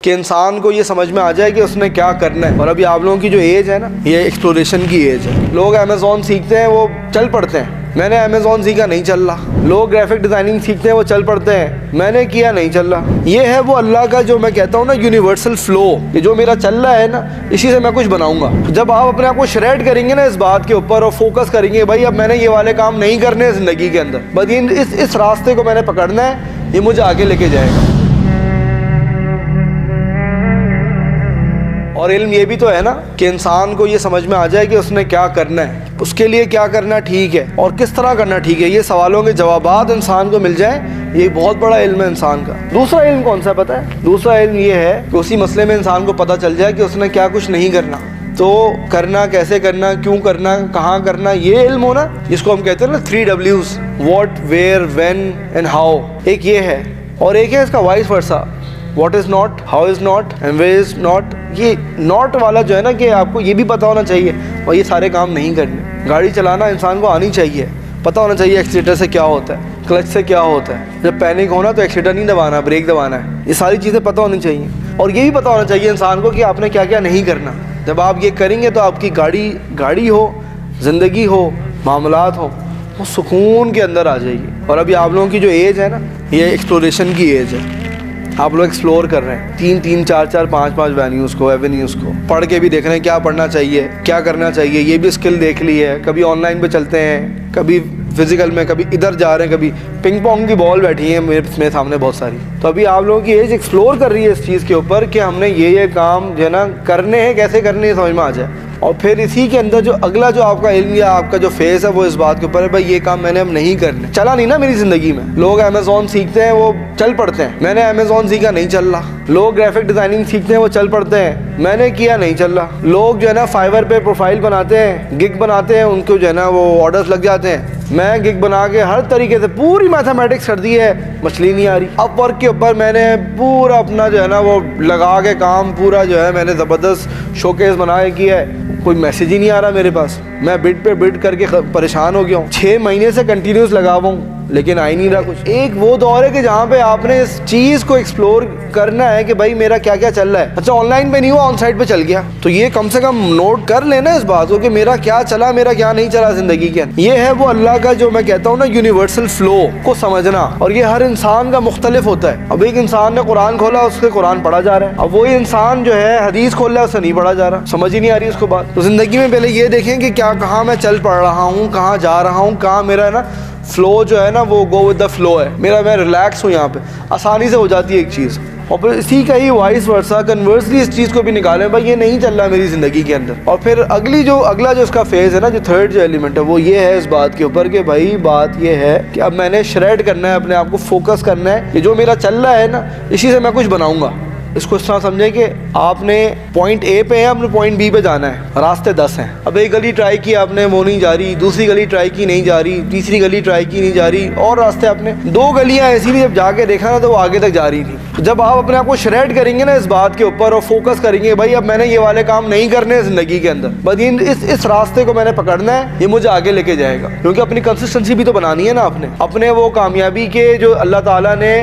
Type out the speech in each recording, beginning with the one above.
कि इंसान को ये समझ में आ जाए कि उसने क्या करना है। और अभी आप लोगों की जो एज है ना, ये एक्सप्लोरेशन की एज है। लोग अमेज़ॉन सीखते हैं, वो चल पड़ते हैं। मैंने अमेज़ॉन सीखा, नहीं चल रहा। लोग ग्राफिक डिज़ाइनिंग सीखते हैं, वो चल पड़ते हैं। मैंने किया, नहीं चल रहा। ये है वो अल्लाह का जो मैं कहता हूँ ना यूनिवर्सल फ्लो, ये जो मेरा चल रहा है ना, इसी से मैं कुछ बनाऊंगा। जब आप अपने आप को श्रेड करेंगे ना इस बात के ऊपर और फोकस करेंगे, भाई अब मैंने ये वाले काम नहीं करने ज़िंदगी के अंदर, बस इस रास्ते को मैंने पकड़ना है, ये मुझे आगे लेके जाएगा। और इल्म ये भी तो है ना कि इंसान को ये समझ में आ जाए कि उसने क्या करना है, उसके लिए क्या करना ठीक है और किस तरह करना ठीक है। ये सवालों के जवाबात इंसान को मिल जाए, ये बहुत बड़ा इल्म है इंसान का। दूसरा इल्म कौन सा पता है? दूसरा इल्म ये है कि उसी मसले में इंसान को पता चल जाए कि उसने क्या कुछ नहीं करना। तो करना, कैसे करना, क्यों करना, कहाँ करना, ये इल्म हो ना, जिसको हम कहते हैं ना 3 W's, what, where, when and how. एक ये है और एक है इसका vice versa, what is not, how is not and where is not. ये नॉट वाला जो है ना, कि आपको ये भी पता होना चाहिए और ये सारे काम नहीं करने। गाड़ी चलाना इंसान को आनी चाहिए, पता होना चाहिए एक्सीलेटर से क्या होता है, क्लच से क्या होता है, जब पैनिक होना तो एक्सीलेटर नहीं दबाना, ब्रेक दबाना है। ये सारी चीज़ें पता होनी चाहिए। और ये भी पता होना चाहिए इंसान को कि आपने क्या क्या नहीं करना। जब आप ये करेंगे तो आपकी गाड़ी हो, ज़िंदगी हो, मामलात हो, वो सुकून के अंदर आ जाएगी। और अभी आप लोगों की जो एज है ना, ये एक्सप्लोरेशन की एज है। आप लोग एक्सप्लोर कर रहे हैं 3-3, 4-4, 5-5 एवेन्यूज़ को पढ़ के भी देख रहे हैं क्या पढ़ना चाहिए, क्या करना चाहिए। ये भी स्किल देख ली है। कभी ऑनलाइन पे चलते हैं, कभी फिजिकल में, कभी इधर जा रहे हैं, कभी पिंग पोंग की बॉल बैठी है मेरे सामने बहुत सारी। तो अभी आप लोगों की एज एक्सप्लोर कर रही है इस चीज़ के ऊपर कि हमने ये काम जो है ना करने हैं, कैसे करने हैं, समझ में आ जाए। और फिर इसी के अंदर जो अगला जो आपका इल्म या आपका जो फेस है, वो इस बात के ऊपर है, भाई ये काम मैंने अब नहीं करने। चला नहीं ना मेरी ज़िंदगी में। लोग अमेज़ॉन सीखते हैं, वो चल पड़ते हैं। मैंने अमेज़ॉन सीखा, नहीं चल रहा। लोग ग्राफिक डिज़ाइनिंग सीखते हैं, वो चल पड़ते हैं। मैंने किया, नहीं चल रहा। लोग जो है ना फाइवर पे प्रोफाइल बनाते हैं, गिग बनाते हैं, उनको जो है ना वो ऑर्डर्स लग जाते हैं। मैं गिग बना के हर तरीके से पूरी मैथमेटिक्स कर दी है, मछली नहीं आ रही। अपवर्क के ऊपर मैंने पूरा अपना जो है ना वो लगा के काम पूरा जो है मैंने ज़बरदस्त शोकेस बना के किया है। कोई मैसेज ही नहीं आ रहा मेरे पास। मैं बिड पे बिड करके परेशान हो गया हूँ। 6 महीने से कंटिन्यूस लगा हुआ हूँ, लेकिन आ ही नहीं रहा कुछ। एक वो दौर है कि जहाँ पे आपने इस चीज़ को एक्सप्लोर करना है कि भाई मेरा क्या क्या चल रहा है। अच्छा, ऑनलाइन पे नहीं हुआ, ऑन साइट पे चल गया, तो ये कम से कम नोट कर लेना इस बात को कि मेरा क्या चला, मेरा क्या नहीं चला ज़िंदगी के अंदर। ये है वो अल्लाह का जो मैं कहता हूँ ना यूनिवर्सल फ्लो को समझना। और ये हर इंसान का मुख्तलिफ होता है। अब एक इंसान ने कुरान खोला, उससे कुरान पढ़ा जा रहा है। अब वही इंसान जो है हदीस खोल रहा है, उससे नहीं पढ़ा जा रहा, समझ ही नहीं आ रही उसको बात। तो ज़िंदगी में पहले ये देखें कि क्या, कहाँ मैं चल पड़ रहा हूँ, कहाँ जा रहा हूँ, कहाँ मेरा है ना फ्लो जो है ना वो गो विद द फ्लो है मेरा। मैं रिलैक्स हूँ यहाँ पे, आसानी से हो जाती है एक चीज़। और फिर इसी का ही वाइस वर्सा कन्वर्सली इस चीज़ को भी निकालें, भाई ये नहीं चल रहा मेरी ज़िंदगी के अंदर। और फिर अगला जो इसका फेज़ है ना, जो थर्ड जो एलिमेंट है, वो ये है इस बात के ऊपर कि भाई बात ये है कि अब मैंने श्रेड करना है, अपने आप को फोकस करना है कि जो मेरा चल रहा है ना, इसी से मैं कुछ बनाऊँगा। इसको इस तरह समझें कि आपने पॉइंट ए पे है, अपने पॉइंट बी पे जाना है, रास्ते 10 हैं। अब एक गली ट्राई की आपने, वो नहीं जा रही, दूसरी गली ट्राई की, नहीं जा रही, तीसरी गली ट्राई की, नहीं जा रही, और रास्ते आपने 2 गलियां ऐसी भी जब जाके देखा ना तो वो आगे तक जा रही थी। तो जब आप अपने आप को श्रेड करेंगे ना इस बात के ऊपर और फोकस करेंगे, भाई अब मैंने ये वाले काम नहीं करने ज़िंदगी के अंदर, बस इस रास्ते को मैंने पकड़ना है, ये मुझे आगे लेके जाएगा। क्योंकि अपनी कंसिस्टेंसी भी तो बनानी है ना आपने, अपने वो कामयाबी के जो अल्लाह ताला ने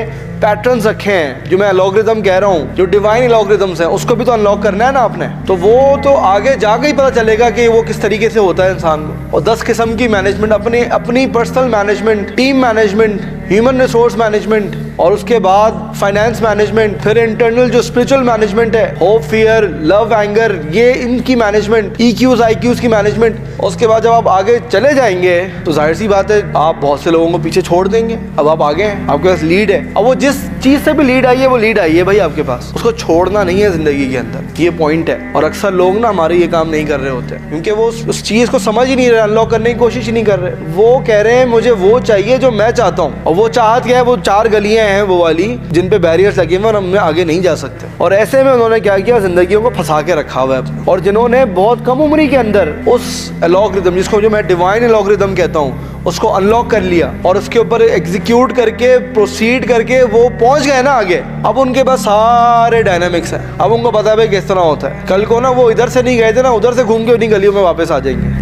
पैटर्न्स रखे हैं, जो मैं अलॉग्रिदम कह रहा हूँ, जो डिवाइन अलॉग्रिदम्स हैं, उसको भी तो अनलॉक करना है ना आपने। तो वो तो आगे जाके ही पता चलेगा कि वो किस तरीके से होता है इंसान को। और 10 किस्म की मैनेजमेंट, अपनी personal management, team management, human resource management, और उसके बाद फाइनेंस मैनेजमेंट, फिर इंटरनल जो स्पिरिचुअल मैनेजमेंट है, होप, फियर, लव, एंगर, ये इनकी मैनेजमेंट, EQs IQs की मैनेजमेंट। और उसके बाद जब आप आगे चले जाएंगे तो जाहिर सी बात है आप बहुत से लोगों को पीछे छोड़ देंगे। अब आप आगे हैं, आपके पास लीड है। अब वो जिस चीज़ से भी लीड आई है, वो लीड आई है भाई आपके पास, उसको छोड़ना नहीं है ज़िंदगी के अंदर, ये पॉइंट है। और अक्सर लोग ना हमारे ये काम नहीं कर रहे होते क्योंकि वो उस चीज़ को समझ ही नहीं रहे, अनलॉक करने की कोशिश ही नहीं कर रहे। वो कह रहे हैं मुझे वो चाहिए जो मैं चाहता हूँ, और वो चाहत क्या है, वो 4 गलियाँ हैं वो वाली जिन पे बैरियर्स लगे हुए और हम आगे नहीं जा सकते। और ऐसे में उन्होंने क्या किया, जिंदगियों को फंसा के रखा हुआ है। और जिन्होंने बहुत कम उम्र के अंदर उस अलॉग्रिदम, जिसको जो मैं डिवाइन अलॉग्रिदम कहता हूँ, उसको अनलॉक कर लिया और उसके ऊपर एग्जीक्यूट करके, प्रोसीड करके वो पहुंच गए ना आगे। अब उनके पास सारे डायनामिक्स हैं, अब उनको पता है भाई किस तरह होता है। कल को ना वो इधर से नहीं गए थे ना, उधर से घूम के उन्हीं गलियों में वापस आ जाएंगे।